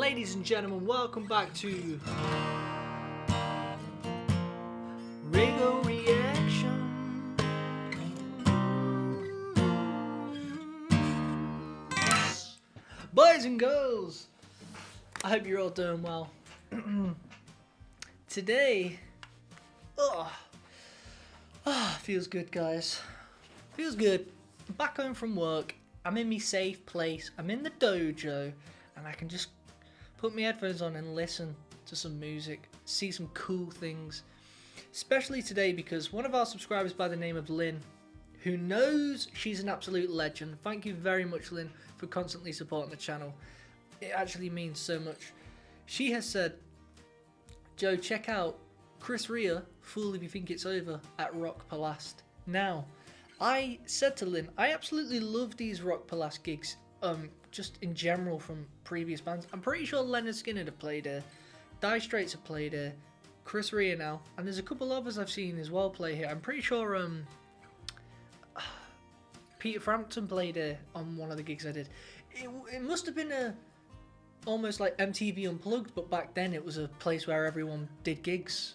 Ladies and gentlemen, welcome back to RAYGO Reaction. Boys and girls, I hope you're all doing well. Today, feels good, guys. Feels good. I'm back home from work. I'm in my safe place. I'm in the dojo, and I can just put my headphones on and listen to some music, see some cool things. Especially today because one of our subscribers by the name of Lynn, who knows she's an absolute legend. Thank you very much, Lynn, for constantly supporting the channel. It actually means so much. She has said, Joe, check out Chris Rea, Fool If You Think It's Over, at Rock Palast. Now, I said to Lynn, I absolutely love these Rock Palast gigs, just in general from previous bands. I'm pretty sure Leonard Skinner have played here, Dire Straits have played here, Chris Rea now, and there's a couple others I've seen as well play here. I'm pretty sure Peter Frampton played here on one of the gigs I did. It must have been almost like MTV Unplugged, but back then it was a place where everyone did gigs.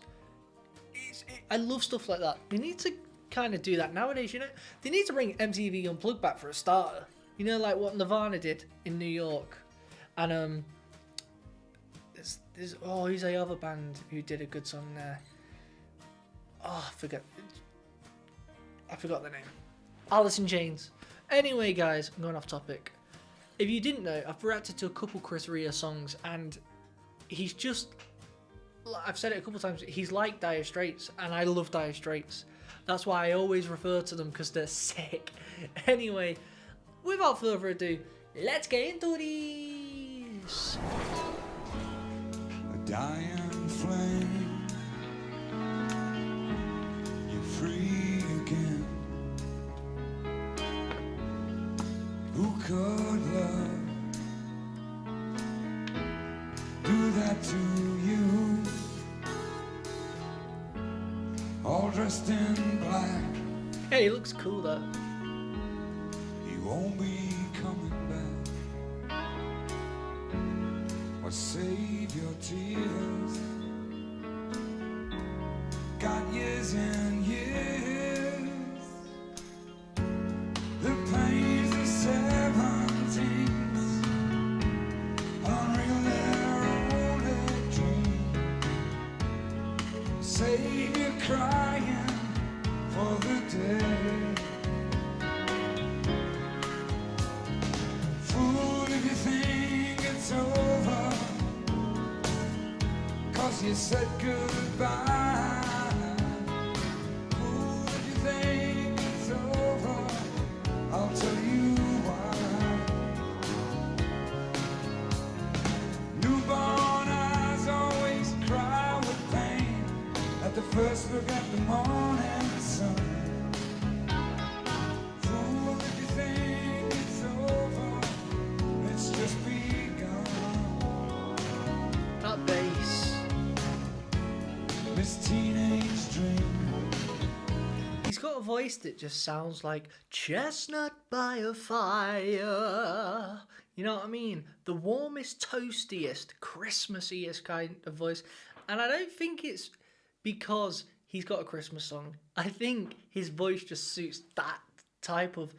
I love stuff like that. They need to kind of do that nowadays, you know. They need to bring MTV Unplugged back for a starter. You know, like what Nirvana did in New York. And who's the other band who did a good song there? Oh, I forgot the name. Alice in Chains. Anyway, guys, I'm going off topic. If you didn't know, I've reacted to a couple Chris Rea songs, and he's just, I've said it a couple times, he's like Dire Straits, and I love Dire Straits. That's why I always refer to them, because they're sick. Anyway, without further ado, let's get into this. A dying flame, you're free again. Who could love do that to you? All dressed in black. Yeah, he looks cool though. He won't be coming back. Or save your tears. Got years and years. The pains of 17's unreal, they're only dream. Save your crying for the day. Fool if you think it's over, 'cause you said goodbye. Fool if you think it's over, I'll tell you why. Newborn eyes always cry with pain at the first look at the morning sun. Fool if you think it's over, it's just begun. That bass. This teenage dream. He's got a voice that just sounds like chestnut by a fire. You know what I mean? The warmest, toastiest, Christmassiest kind of voice. And I don't think it's because he's got a Christmas song. I think his voice just suits that type of...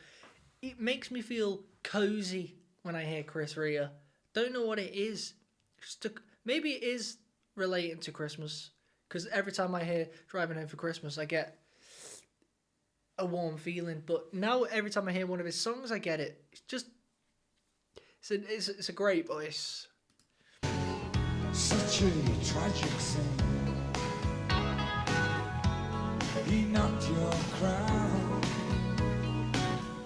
It makes me feel cozy when I hear Chris Rea. Don't know what it is. Maybe it is relating to Christmas. Because every time I hear Driving Home for Christmas, I get a warm feeling. But now every time I hear one of his songs, I get it. It's just... It's a great voice. Such a tragic scene. He knocked your crown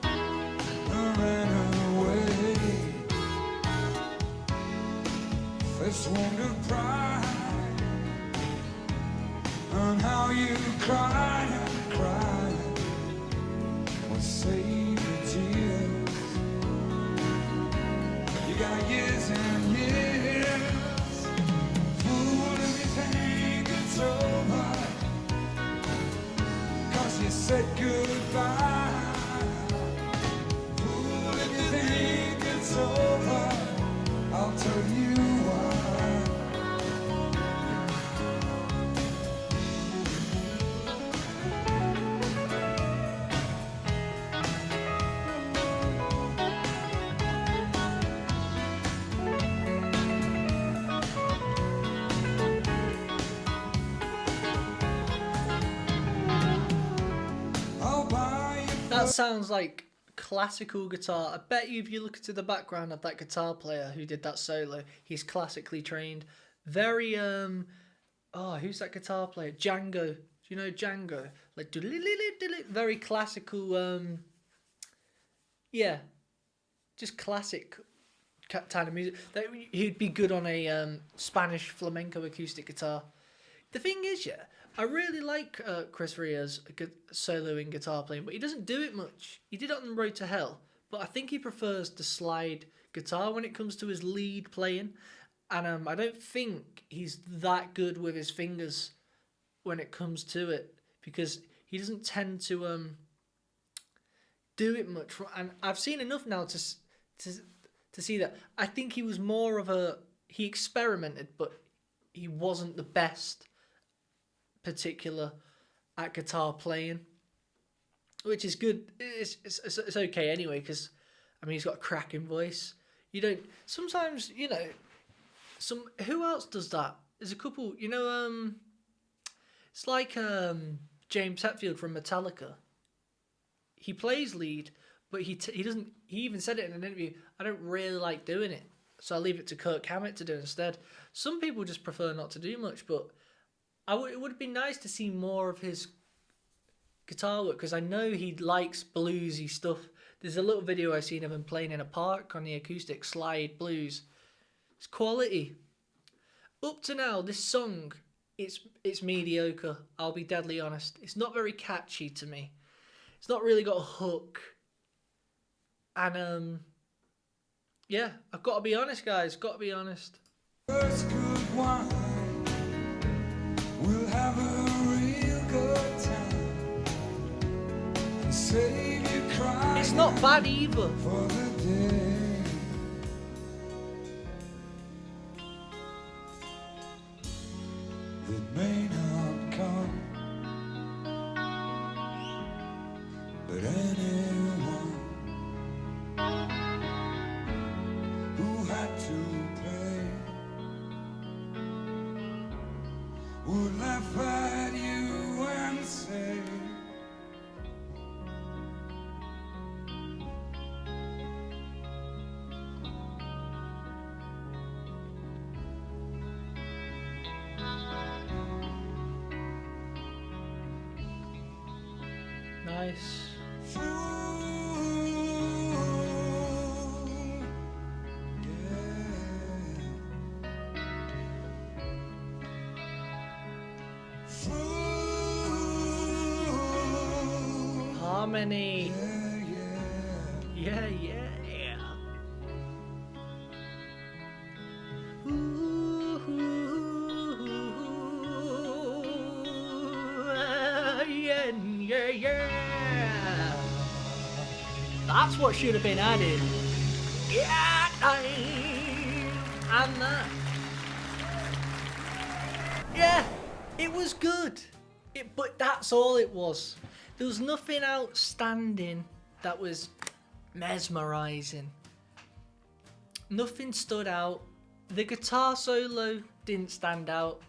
and ran away. First wound of pride, and how you cried and cried will save your tears. You got years and years. Fool if you think it's over, 'cause you said goodbye. Fool if you think it's over, I'll tell you why. I'll buy you. That sounds like classical guitar. I bet you if you look into the background of that guitar player who did that solo, he's classically trained. Very who's that guitar player? Django. Do you know Django? Like very classical yeah, just classic kind of music. He'd be good on a Spanish flamenco acoustic guitar. The thing is, yeah, I really like Chris Ria's soloing guitar playing, but he doesn't do it much. He did it on Road to Hell, but I think he prefers the slide guitar when it comes to his lead playing. And I don't think he's that good with his fingers when it comes to it, because he doesn't tend to do it much. And I've seen enough now to see that. I think he was more of he experimented, but he wasn't the best particular at guitar playing, which is good. It's okay anyway, because I mean, he's got a cracking voice. You don't sometimes, you know, who else does that? There's a couple, you know, it's like James Hetfield from Metallica. He plays lead, but he doesn't. He even said it in an interview. I don't really like doing it, so I leave it to Kirk Hammett to do instead. Some people just prefer not to do much, but it would be nice to see more of his guitar work, because I know he likes bluesy stuff. There's a little video I've seen of him playing in a park on the acoustic slide blues. It's quality. Up to now, this song, it's mediocre. I'll be deadly honest. It's not very catchy to me. It's not really got a hook. And yeah, I've got to be honest, guys. Got to be honest. First good wine, we'll have a real good time. And save you crying. It's not bad either. For the day that may not come, but anyone who had to pay would laugh at you and say, Nice. fool, yeah. Fool, Harmony. yeah, Yeah, yeah. Yeah. That's what should have been added. Yeah, and that. Yeah, it was good. But that's all it was. There was nothing outstanding that was mesmerizing. Nothing stood out. The guitar solo didn't stand out.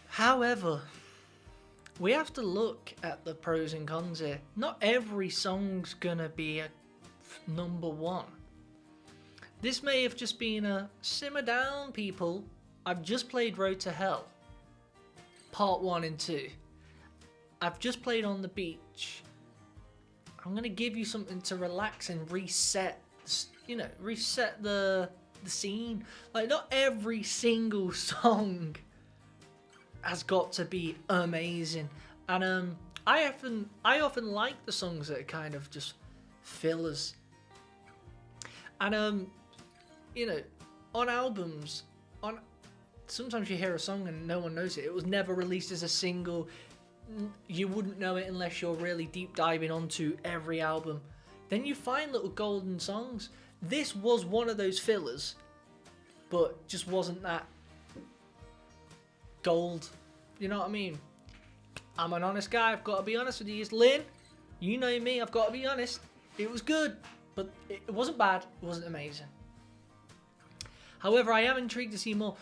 However, we have to look at the pros and cons here. Not every song's gonna be a number one. This may have just been a simmer down, people. I've just played Road to Hell, part 1 and 2. I've just played On the Beach. I'm gonna give you something to relax and reset, you know, reset the scene. Like, not every single song has got to be amazing. And I often like the songs that are kind of just fillers. And you know, on albums, sometimes you hear a song and no one knows it. It was never released as a single. You wouldn't know it unless you're really deep diving onto every album. Then you find little golden songs. This was one of those fillers, but just wasn't that gold. You know what I mean? I'm an honest guy. I've got to be honest with you. Lynn, you know me. I've got to be honest. It was good, but it wasn't bad. It wasn't amazing. However, I am intrigued to see more.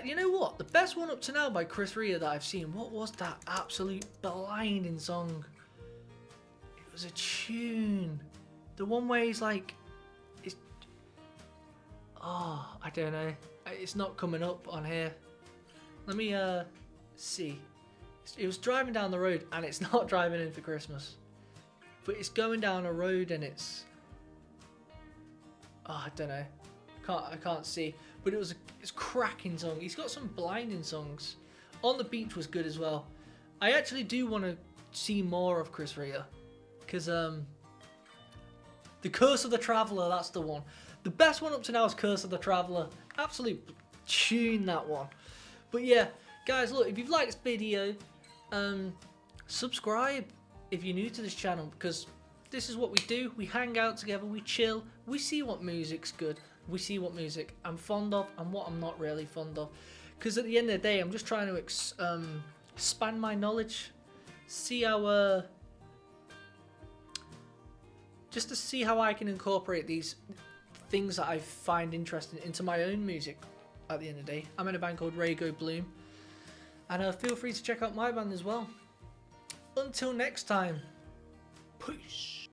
You know what? The best one up to now by Chris Rea that I've seen. What was that absolute blinding song? It was a tune. The one where he's like, I don't know. It's not coming up on here. Let me see. It was driving down the road, and it's not driving in for Christmas. But it's going down a road, and it's I don't know. I can't see. But it's a cracking song. He's got some blinding songs. On the Beach was good as well. I actually do want to see more of Chris Rea, because The Curse of the Traveller, that's the one. The best one up to now is Curse of the Traveller. Absolute tune, that one. But yeah, guys, look, if you've liked this video, subscribe if you're new to this channel, because this is what we do. We hang out together, we chill, we see what music's good, we see what music I'm fond of and what I'm not really fond of. Because at the end of the day, I'm just trying to expand my knowledge, see how just to see how I can incorporate these things that I find interesting into my own music. At the end of the day, I'm in a band called RAYGO Bloom, and feel free to check out my band as well. Until next time, peace.